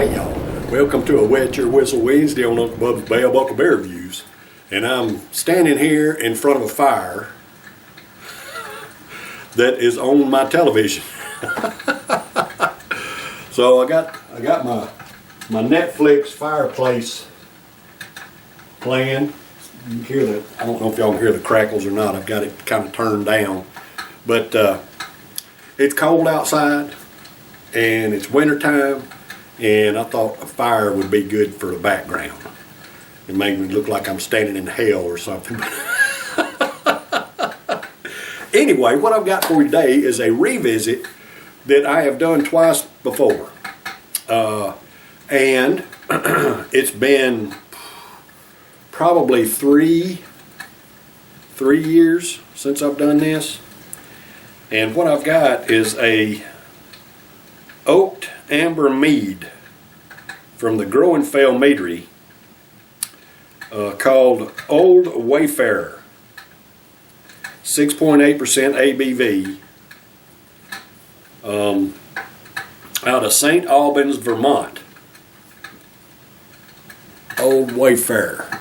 Hey y'all, welcome to a Wet Your Whistle Wednesday on Uncle Bub's Bell Buckle Bear Reviews. And I'm standing here in front of a fire that is on my television. So I got my Netflix fireplace playing. You can hear the, I don't know if y'all can hear the crackles or not. I've got it kind of turned down. But it's cold outside and it's winter time, and I thought a fire would be good for the background. It made me look like I'm standing in hell or something. Anyway, what I've got for you today is a revisit that I have done twice before. And it's been probably three years since I've done this. And what I've got is a oaked amber mead from the Groennfell meadery called Old Wayfarer. 6.8% ABV out of St. Albans, Vermont. Old Wayfarer.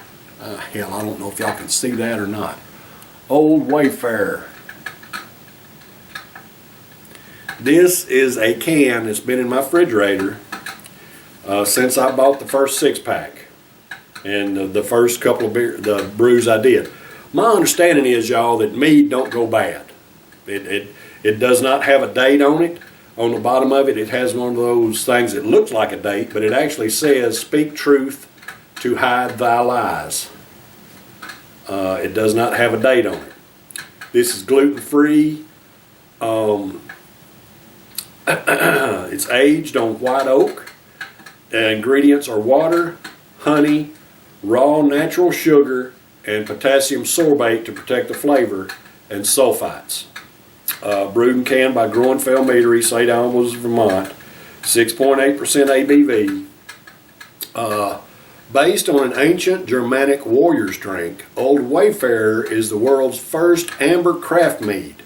Hell, I don't know if y'all can see that or not. Old Wayfarer. This is a can that's been in my refrigerator since I bought the first 6-pack and the first couple of the brews I did. My understanding is, y'all, that mead don't go bad. It does not have a date on it. On the bottom of it, it has one of those things that looks like a date, but it actually says, "Speak truth to hide thy lies." It does not have a date on it. This is gluten-free. It's aged on white oak. Ingredients are water, honey, raw natural sugar, and potassium sorbate to protect the flavor, and sulfites. Brewed and canned by Groennfell Meadery, St. Albans, Vermont. 6.8% ABV. Based on an ancient Germanic warrior's drink, Old Wayfarer is the world's first amber craft mead.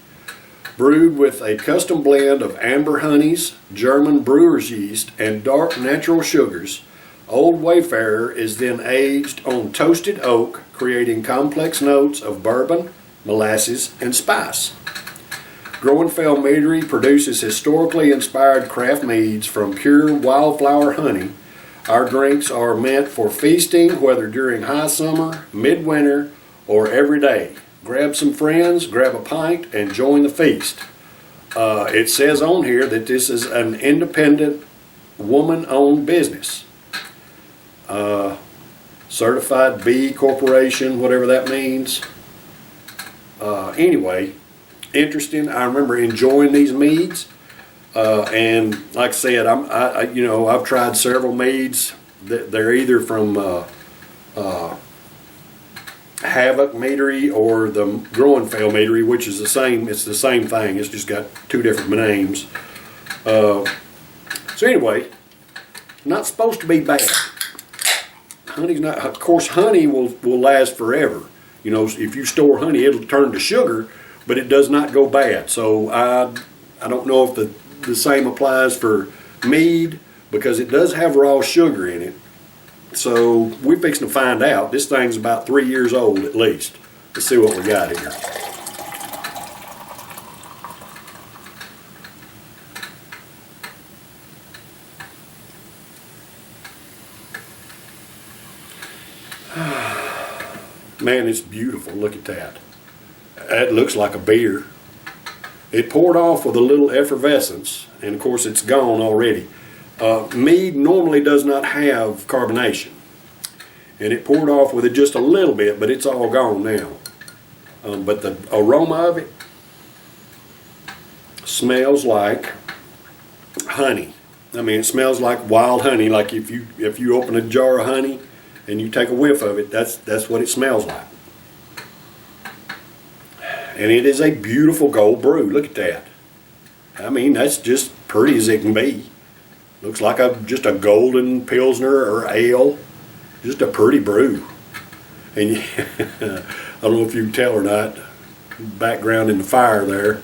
Brewed with a custom blend of amber honeys, German brewer's yeast, and dark natural sugars, Old Wayfarer is then aged on toasted oak, creating complex notes of bourbon, molasses, and spice. Groennfell Meadery produces historically inspired craft meads from pure wildflower honey. Our drinks are meant for feasting, whether during high summer, midwinter, or every day. Grab some friends, grab a pint, and join the feast. It says on here that this is an independent, woman-owned business. Certified B Corporation, whatever that means. Anyway, interesting. I remember enjoying these meads. And like I said, I've tried several meads. They're either from Havoc Meadery or the Groennfell Meadery, which is the same. It's the same thing. It's just got two different names. So anyway, not supposed to be bad. Honey's not. Of course, honey will last forever. You know, if you store honey, it'll turn to sugar, but it does not go bad. So I don't know if the same applies for mead, because it does have raw sugar in it. So we're fixing to find out. This thing's about 3 years old at least. Let's see what we got here. Man, it's beautiful. Look at that. That looks like a beer. It poured off with a little effervescence, and of course it's gone already. Mead normally does not have carbonation, and it poured off with it just a little bit, but it's all gone now. But the aroma of it smells like honey. I mean, it smells like wild honey. Like if you open a jar of honey and you take a whiff of it, that's what it smells like. And it is a beautiful gold brew. Look at that. I mean, that's just pretty as it can be. Looks like just a golden Pilsner or ale. Just a pretty brew. And I don't know if you can tell or not, background in the fire there.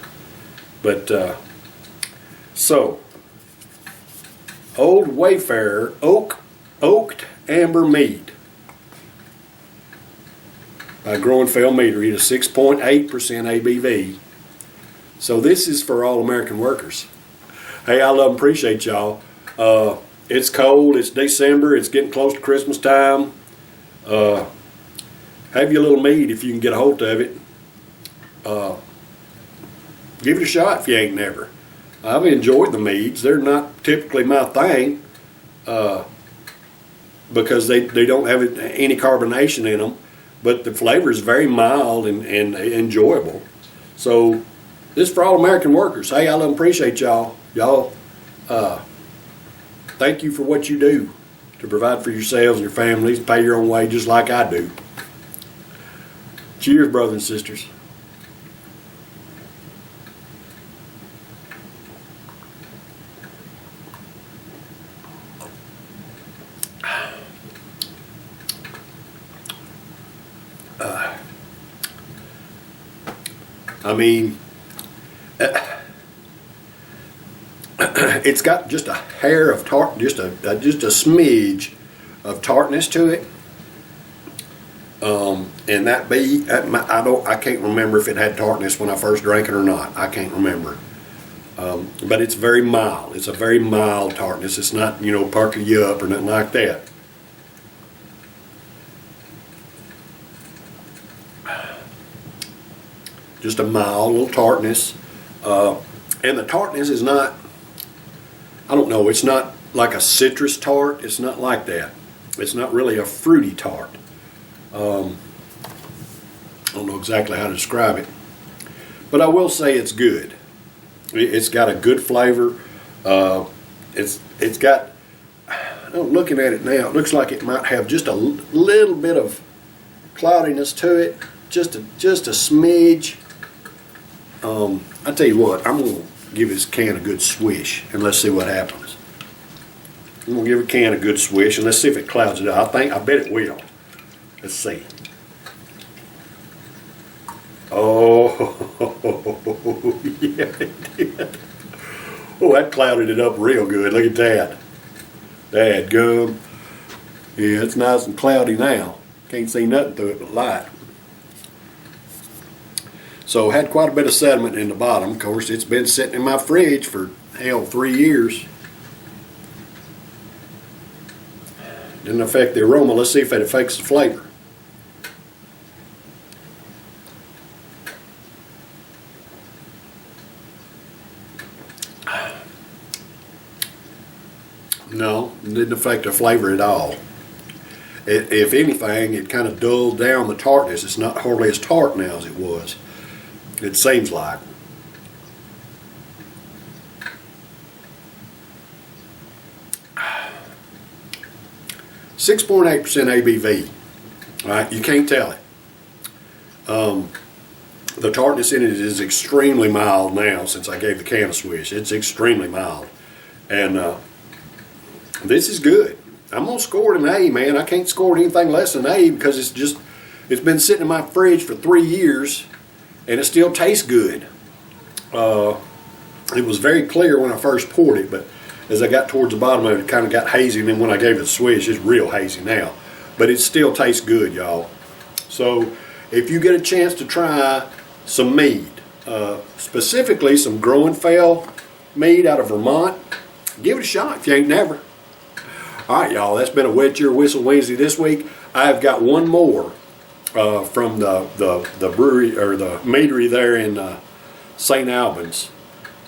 But, so, Old Wayfarer Oaked Amber Mead by Groennfell Meadery at a 6.8% ABV. So this is for all American workers. Hey, I love and appreciate y'all. It's cold, it's December, it's getting close to Christmas time. Have your little mead if you can get a hold of it. Give it a shot if you ain't never. I've enjoyed the meads. They're not typically my thing because they don't have any carbonation in them, but the flavor is very mild and enjoyable. So this is for all American workers. Hey, I love and appreciate y'all. Y'all, thank you for what you do to provide for yourselves and your families, pay your own way just like I do. Cheers, brothers and sisters. I mean, it's got just a hair of tart, just a smidge of tartness to it. And I can't remember if it had tartness when I first drank it or not. I can't remember. But it's very mild. It's a very mild tartness. It's not, perking you up or nothing like that. Just a mild little tartness. And the tartness is not, I don't know, it's not like a citrus tart. It's not like that. It's not really a fruity tart. I don't know exactly how to describe it. But I will say it's good. It's got a good flavor. It's got, looking at it now, it looks like it might have just a little bit of cloudiness to it. Just a smidge. I tell you what, I'm going to give this can a good swish and let's see what happens. I'm going to give a can a good swish and let's see if it clouds it up. I bet it will. Let's see. Oh, yeah, it did. Oh, that clouded it up real good. Look at that. Dadgum. Yeah, it's nice and cloudy now. Can't see nothing through it but light. So had quite a bit of sediment in the bottom. Of course, it's been sitting in my fridge for, 3 years. Didn't affect the aroma. Let's see if it affects the flavor. No, it didn't affect the flavor at all. If anything, it kind of dulled down the tartness. It's not hardly as tart now as it was. It seems like. 6.8% ABV. All right, you can't tell it. The tartness in it is extremely mild now since I gave the can a swish. It's extremely mild. And this is good. I'm going to score it an A, man. I can't score it anything less than A because it's been sitting in my fridge for 3 years and it still tastes good. It was very clear when I first poured it, but as I got towards the bottom of it, it kind of got hazy, and then when I gave it a swish, it's real hazy now. But it still tastes good, y'all. So if you get a chance to try some mead, specifically some Groennfell mead out of Vermont, give it a shot if you ain't never. All right, y'all, that's been a Wet Your Whistle Wednesday this week. I've got one more from the brewery or the meadery there in St. Albans.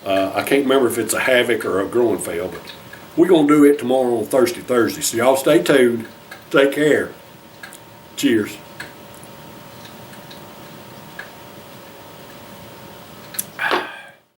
I can't remember if it's a Havoc or a Groennfell, but we're going to do it tomorrow on Thirsty Thursday. So y'all stay tuned. Take care. Cheers.